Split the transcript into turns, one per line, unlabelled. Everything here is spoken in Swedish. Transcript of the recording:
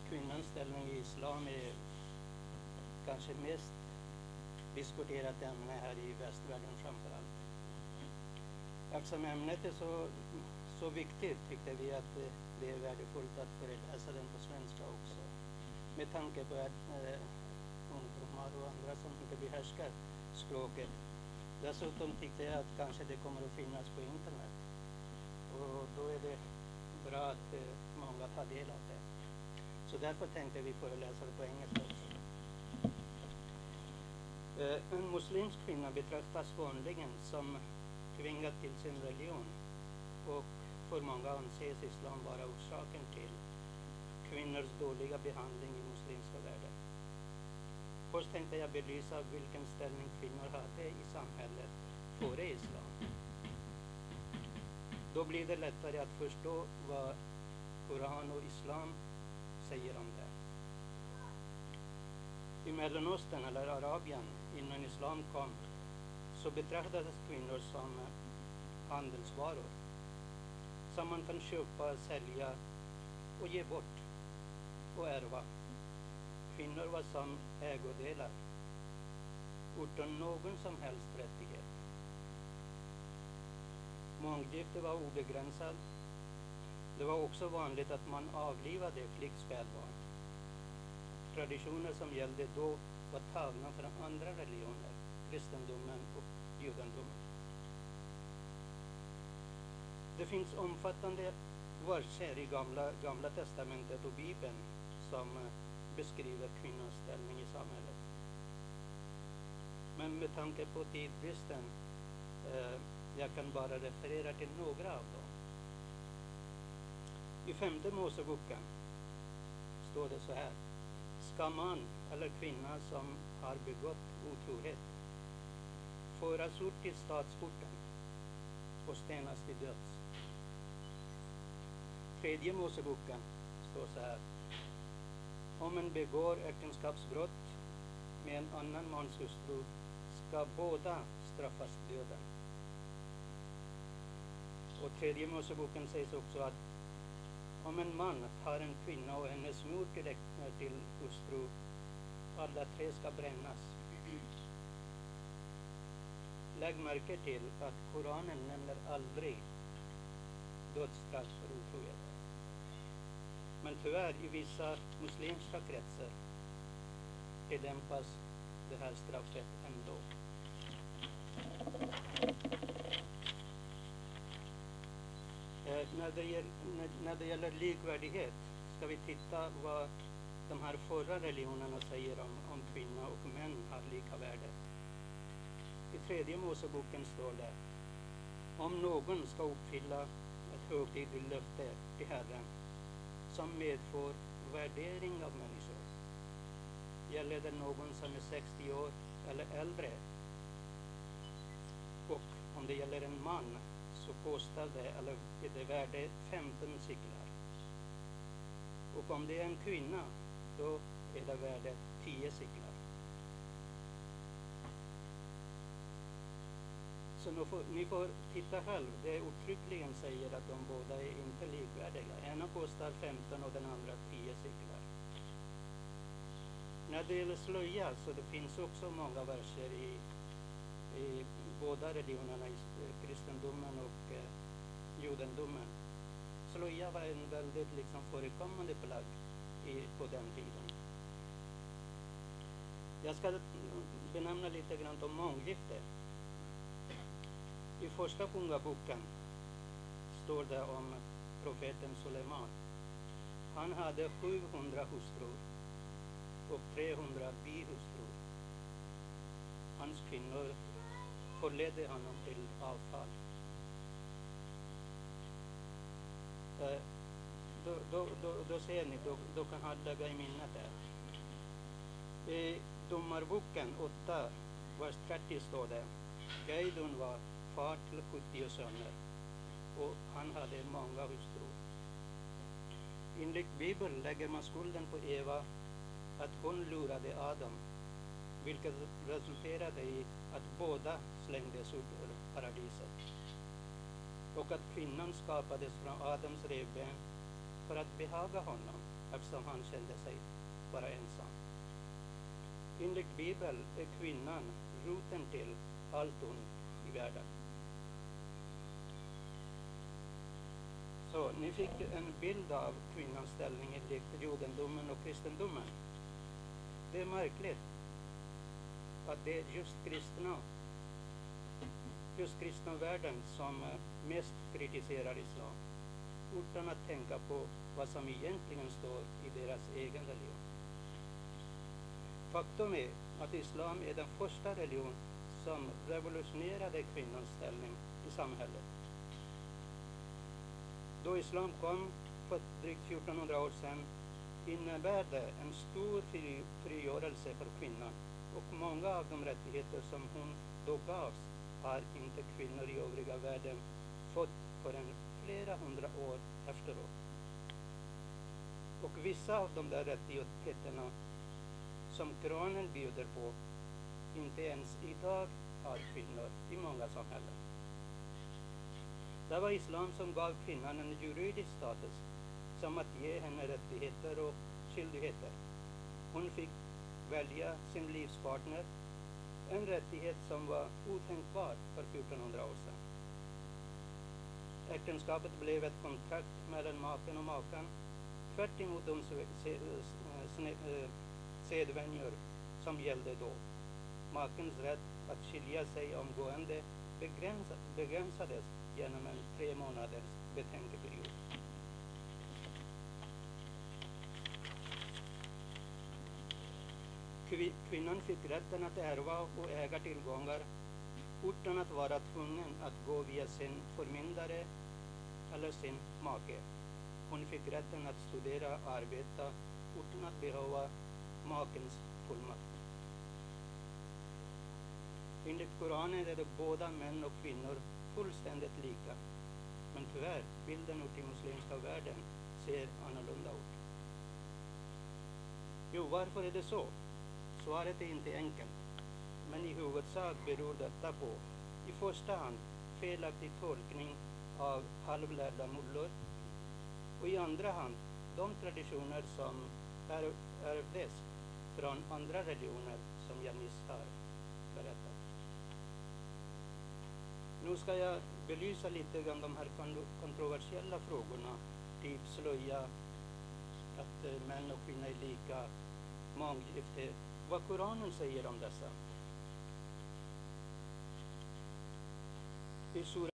kvinnans ställning i islam är kanske mest diskuterat ämne här i västvärlden framförallt. Eftersom ämnet är så viktigt tyckte vi att det är värdefullt att föreläsa den på svenska också. Med tanke på att ungdomar och andra som inte behärskar språket. Dessutom tyckte jag att kanske det kommer att finnas på internet. Och då är det bra att många tar del av det. Så därför tänkte vi föreläsa det på engelska också. En muslimsk kvinna betraktas vanligen som tvingad till sin religion, och för många anses islam vara orsaken till kvinnors dåliga behandling i muslimska världen. Först tänkte jag belysa vilken ställning kvinnor hade i samhället före islam. Då blir det lättare att förstå vad Koran och islam säger om det. I Mellanöstern eller Arabien innan islam kom så betraktades kvinnor som handelsvaror som man kan köpa, sälja och ge bort och ärva. Kvinnor var som ägodelar utan någon som helst rättighet. Månggifte var obegränsat. Det var också vanligt att man avlivade flickspädbarn. Traditioner som gällde då var tagna från andra religioner, kristendomen och judendomen. Det finns omfattande verser i gamla testamentet och Bibeln som beskriver kvinnans ställning i samhället. Men med tanke på tidbristen, jag kan bara referera till några av dem. I 5:e Moseboken står det så här: ska man eller kvinna som har begått otrohet föras ut till stadsporten och stenas till döds. 3:e Moseboken står så här: om en begår äktenskapsbrott med en annan mans hustru ska båda straffas döden. Och 3:e Moseboken sägs också att om en man tar en kvinna och hennes mor till hustru, alla tre ska brännas. Lägg märke till att Koranen nämner aldrig dödsstraff för otrohet. Men tyvärr i vissa muslimska kretsar tillämpas det här straffet ändå. När det gäller likvärdighet ska vi titta vad de här förra religionerna säger om kvinna och män har lika värde. I 3:e Moseboken står det: om någon ska uppfylla ett högtidligt löfte till Herren som medför värdering av människor, gäller det någon som är 60 år eller äldre, och om det gäller en man så kostar det, eller är det värde 15 siklar. Och om det är en kvinna, då är det värde 10 siklar. Så ni får titta själv. Det uttryckligen säger att de båda är inte likvärdiga. Ena kostar 15 och den andra 10 siklar. När det gäller slöja så det finns också många verser i båda religionerna, i kristendomen och judendomen. Slöja var en väldigt förekommande plagg på den tiden. Jag ska benämna lite grann om månggifte. I första kungaboken står det om profeten Suleiman. Han hade 700 hustrur och 300 bihustrur. Hans kvinnor förledde honom till avfall. Då ser ni, då kan han lägga i minnet där. I Domarboken 8, vers 30 står det: Geidon var far till 70 söner och han hade många hustrur. Enligt Bibeln lägger man skulden på Eva att hon lurade Adam, vilket resulterade i att båda slängdes ut ur paradiset. Och att kvinnan skapades från Adams revben för att behaga honom eftersom han kände sig vara ensam. Enligt Bibeln är kvinnan roten till allt ont i världen. Så ni fick en bild av kvinnans ställning i judendomen och kristendomen. Det är märkligt att det är just kristna världen som mest kritiserar islam, utan att tänka på vad som egentligen står i deras egen religion. Faktum är att islam är den första religion som revolutionerade kvinnans ställning i samhället. Då islam kom för drygt 1400 år sedan innebär det en stor frigörelse för kvinnan, och många av de rättigheter som hon då gavs har inte kvinnor i övriga världen fått förrän flera hundra år efteråt. Och vissa av de där rättigheterna som Koranen bjuder på, inte ens idag har kvinnor i många samhällen. Det var islam som gav kvinnan en juridisk status, som att ge henne rättigheter och skyldigheter. Hon fick välja sin livspartner, en rättighet som var otänkbar för 1400 år sedan. Äktenskapet blev ett kontrakt mellan maken och makan, tvärt emot de sedvänjor som gällde då. Makens rätt att skilja sig omgående begränsades genom en 3 månaders betänkeperiod. Kvinnan fick rätten att ärva och äga tillgångar utan att vara tvungen att gå via sin förmyndare eller sin make. Hon fick rätten att studera och arbeta utan att behöva makens fullmakt. Enligt Koranen är det båda män och kvinnor fullständigt lika. Men tyvärr, bilden ute i muslimska världen ser annorlunda ut. Jo, varför är det så? Svaret är inte enkelt, men i huvudsak beror detta på i första hand felaktig tolkning av halvlärda mullor, och i andra hand de traditioner som ärvdes från andra religioner som jag nyss har berättat. Nu ska jag belysa lite grann de här kontroversiella frågorna, typ slöja, att män och kvinnor är lika, månggifte, vad Koranen säger om dessa. I